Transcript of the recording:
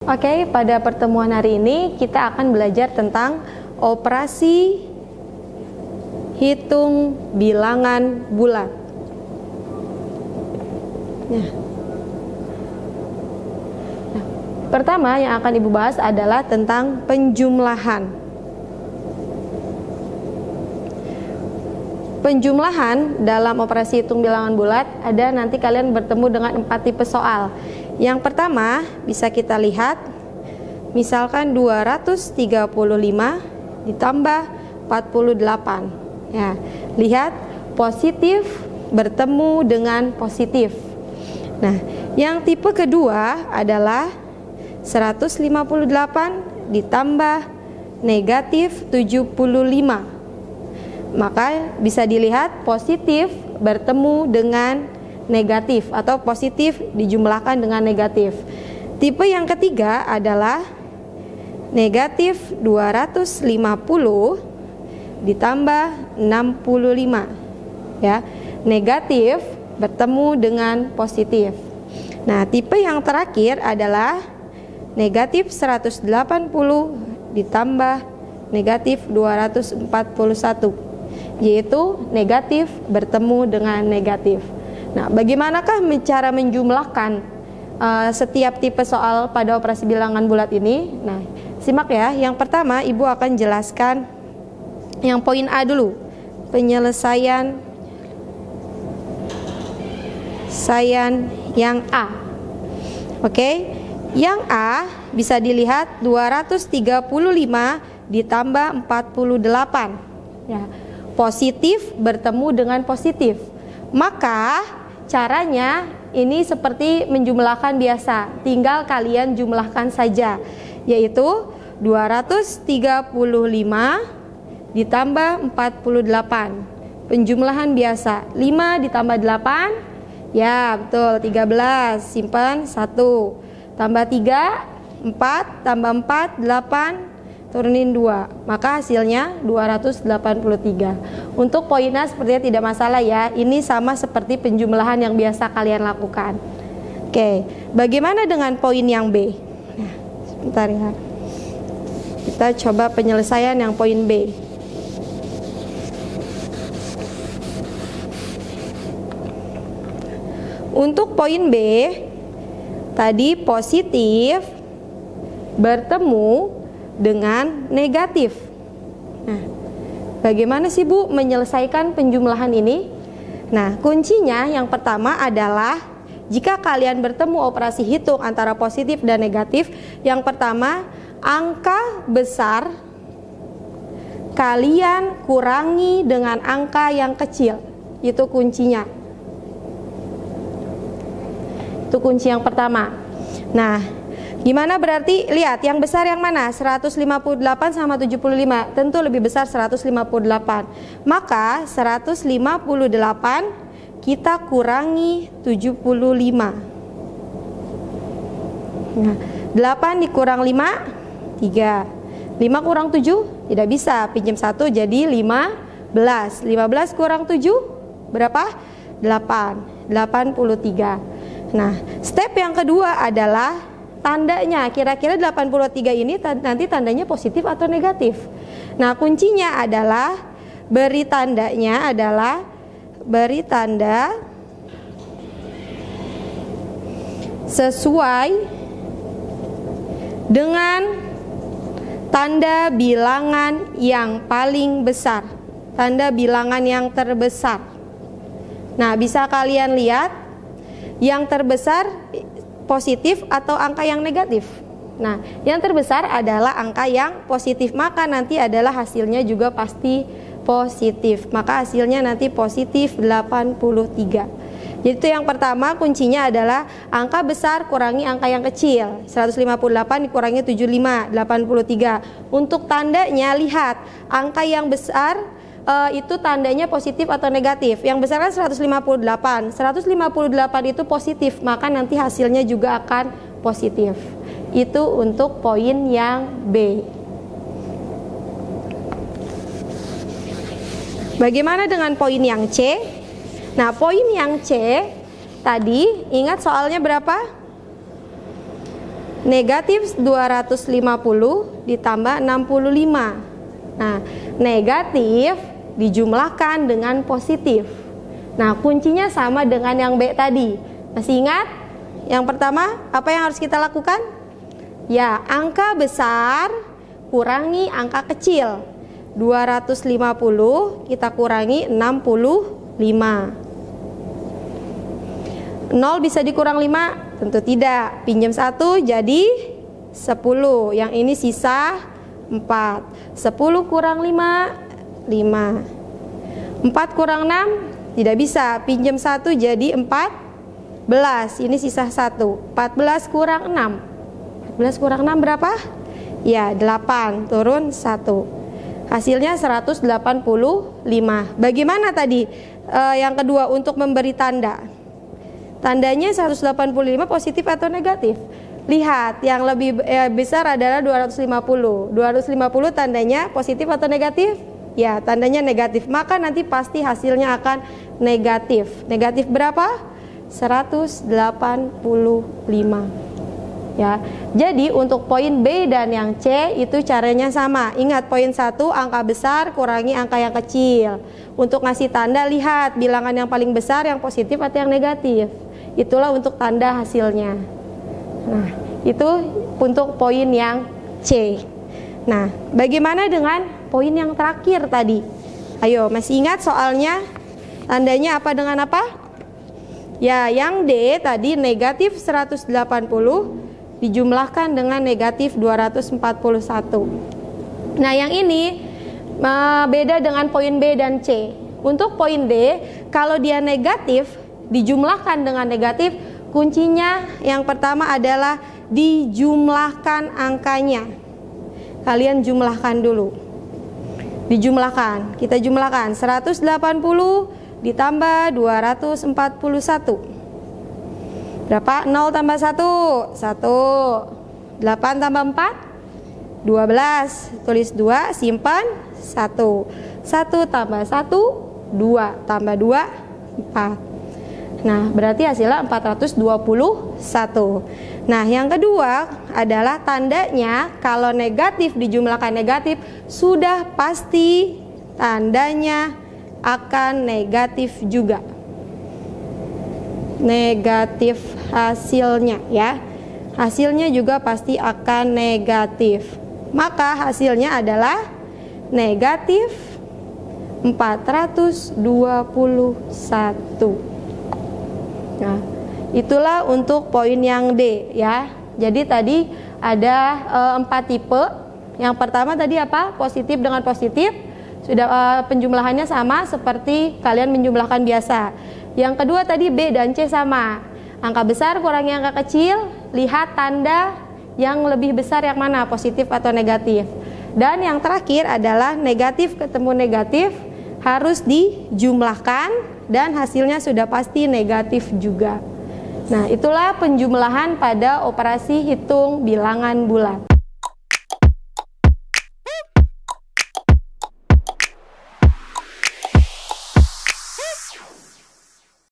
Oke, pada pertemuan hari ini kita akan belajar tentang operasi hitung bilangan bulat. Pertama yang akan Ibu bahas adalah tentang penjumlahan. Penjumlahan dalam operasi hitung bilangan bulat ada nanti kalian bertemu dengan 4 tipe soal. Yang pertama bisa kita lihat, misalkan 235 ditambah 48. Ya, lihat positif bertemu dengan positif. Nah, yang tipe kedua adalah 158 ditambah negatif 75. Maka bisa dilihat positif bertemu dengan negatif atau positif dijumlahkan dengan negatif. Tipe yang ketiga adalah negatif 250 ditambah 65. Ya, negatif bertemu dengan positif. Nah, tipe yang terakhir adalah negatif 180 ditambah negatif 241, yaitu negatif bertemu dengan negatif. Nah, bagaimanakah cara menjumlahkan setiap tipe soal pada operasi bilangan bulat ini? Nah, simak ya. Yang pertama, Ibu akan jelaskan yang poin A dulu. Penyelesaian yang A. Oke. Yang A bisa dilihat 235 ditambah 48. Ya. Positif bertemu dengan positif. Maka caranya ini seperti menjumlahkan biasa, tinggal kalian jumlahkan saja, yaitu 235 ditambah 48. Penjumlahan biasa, 5 ditambah 8, ya betul 13, simpan 1, tambah 3, 4, tambah 4, 8, turunin 2, maka hasilnya 283. Untuk poin A sepertinya tidak masalah ya. Ini sama seperti penjumlahan yang biasa kalian lakukan. Oke, bagaimana dengan poin yang B? Nah, sebentar ya. Kita coba penyelesaian yang poin B. Untuk poin B, tadi positif bertemu dengan negatif. Nah, bagaimana sih Bu menyelesaikan penjumlahan ini? Nah, kuncinya yang pertama adalah jika kalian bertemu operasi hitung antara positif dan negatif, yang pertama angka besar kalian kurangi dengan angka yang kecil. Itu kuncinya. Itu kunci yang pertama. Nah, gimana berarti? Lihat yang besar yang mana? 158 sama 75. Tentu lebih besar 158. Maka 158 kita kurangi 75. Nah, 8 dikurang 5, 3. 5 kurang 7 tidak bisa, pinjam 1 jadi 15. 15 kurang 7 berapa? 8. 83. Nah, step yang kedua adalah tandanya. Kira-kira 83 ini nanti tandanya positif atau negatif. Nah, kuncinya adalah beri tandanya adalah beri tanda sesuai dengan tanda bilangan yang paling besar, tanda bilangan yang terbesar. Nah, bisa kalian lihat yang terbesar positif atau angka yang negatif. Nah, yang terbesar adalah angka yang positif, maka nanti adalah hasilnya juga pasti positif. Maka hasilnya nanti positif 83. Jadi itu yang pertama, kuncinya adalah angka besar kurangi angka yang kecil. 158 dikurangi 75, 83. Untuk tandanya lihat, angka yang besar itu tandanya positif atau negatif. Yang besar kan 158. 158 itu positif, maka nanti hasilnya juga akan positif. Itu untuk poin yang B. Bagaimana dengan poin yang C? Nah, poin yang C tadi ingat soalnya berapa? Negatif 250 ditambah 65. Nah, negatif dijumlahkan dengan positif. Nah, kuncinya sama dengan yang B tadi. Masih ingat? Yang pertama, apa yang harus kita lakukan? Ya, angka besar kurangi angka kecil. 250 kita kurangi 65. 0 bisa dikurang 5? Tentu tidak. Pinjam 1 jadi 10. Yang ini sisa 4. 10 kurang 5, 5. 4 kurang 6 tidak bisa. Pinjam 1 jadi 14. Ini sisa 1. 14 kurang 6. 14 kurang 6 berapa? Ya, 8. Turun 1. Hasilnya 185. Bagaimana tadi yang kedua untuk memberi tanda? Tandanya 185 positif atau negatif? Lihat, yang lebih besar adalah 250. 250 tandanya positif atau negatif? Ya, tandanya negatif. Maka nanti pasti hasilnya akan negatif. Negatif berapa? 185. Ya. Jadi untuk poin B dan yang C itu caranya sama. Ingat, poin 1 angka besar kurangi angka yang kecil. Untuk ngasih tanda, lihat bilangan yang paling besar yang positif atau yang negatif. Itulah untuk tanda hasilnya. Nah, itu untuk poin yang C. Nah, bagaimana dengan poin yang terakhir tadi? Ayo, masih ingat soalnya? Tandanya apa dengan apa? Ya, yang D tadi negatif 180 dijumlahkan dengan negatif 241. Nah, yang ini beda dengan poin B dan C. Untuk poin D, kalau dia negatif dijumlahkan dengan negatif, kuncinya yang pertama adalah dijumlahkan angkanya. Kalian jumlahkan dulu. Dijumlahkan. Kita jumlahkan 180 ditambah 241. Berapa? 0 tambah 1, 1. 8 tambah 4, 12. Tulis 2, simpan 1. 1 tambah 1, 2. Tambah 2, 4. Nah, berarti hasilnya 421. Nah, yang kedua adalah tandanya kalau negatif dijumlahkan negatif, sudah pasti tandanya akan negatif juga. Negatif hasilnya ya. Hasilnya juga pasti akan negatif. Maka hasilnya adalah negatif 421. Nah, itulah untuk poin yang D ya. Jadi tadi ada 4 tipe. Yang pertama tadi apa? Positif dengan positif. Sudah penjumlahannya sama seperti kalian menjumlahkan biasa. Yang kedua tadi B dan C sama. Angka besar kurangi angka kecil. Lihat tanda yang lebih besar yang mana, positif atau negatif. Dan yang terakhir adalah negatif ketemu negatif harus dijumlahkan dan hasilnya sudah pasti negatif juga. Nah, itulah penjumlahan pada operasi hitung bilangan bulat.